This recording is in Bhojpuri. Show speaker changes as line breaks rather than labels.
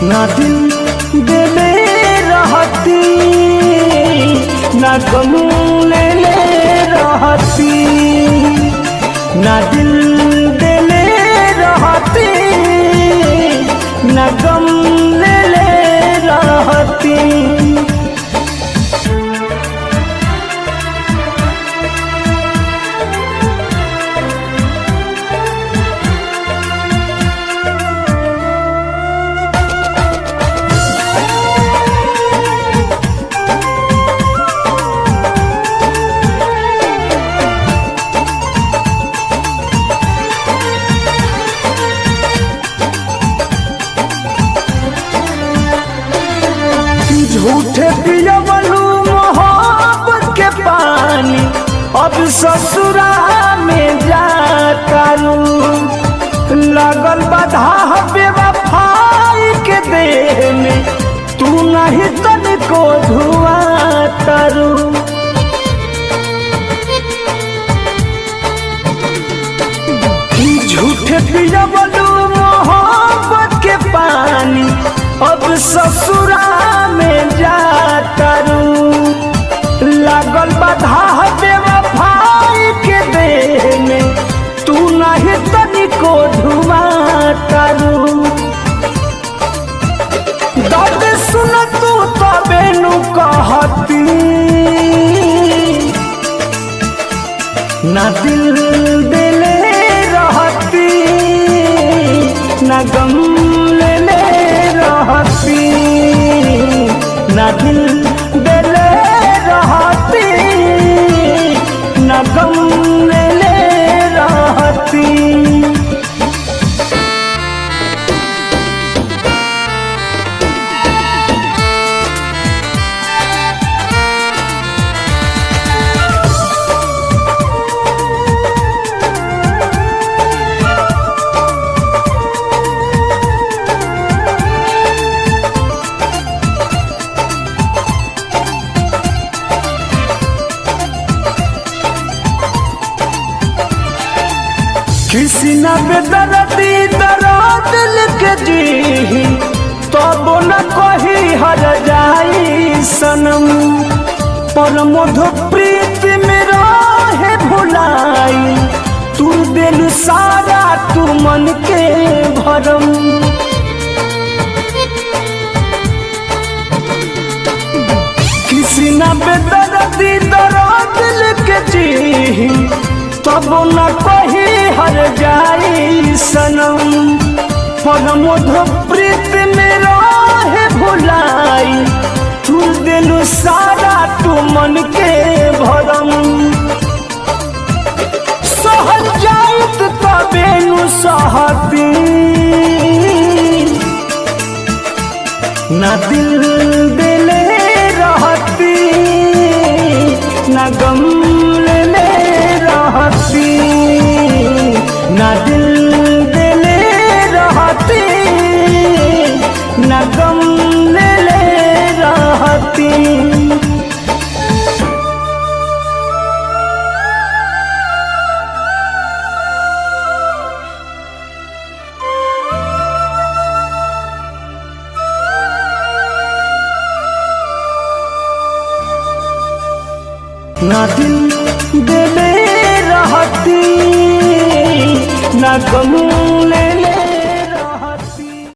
ना दिल देले रहती ना गम लेले रहती, ना दिल देले रहती ना गम लेले रहती। झूठे पियवलू मोहब्बत के पानी, अब ससुरा में जातारू। लगल बाधा बेवफाई के देह में, तू नहीं तनिको धुआं तारू। झूठे पियवलू मोहब्बत के पानी, अब ससुरा में जातारू। लागल बाधा बेवफाई के देह में, तू नहीं तनिको धुआं तारू। दर्द सुन तू तबे नु कहती, ना दिल देले रहती ना गम लेले रहती, ना दिल देले रहती ना गम लेले रहती। किसी न बेदर्दी दर्द लिख जी, तब न कही हर जाई सनम। पर मधु प्रीत में रहे भुलाई, तू दिल सारा तू मन के भरम। किसी न बेदर्दी दर्द लिख जी, तब न कही हर जाई सनम। पर मधु प्रीत में रहे भुलाई, तू दिल सारा तू मन के भरम। सहल जाइत तबे नु सहती, ना दिल देले रहती ना गम लेले रहती, ना दिल देले रहती ना गम लेले रहती। ना दिल देले रहती ना गम ले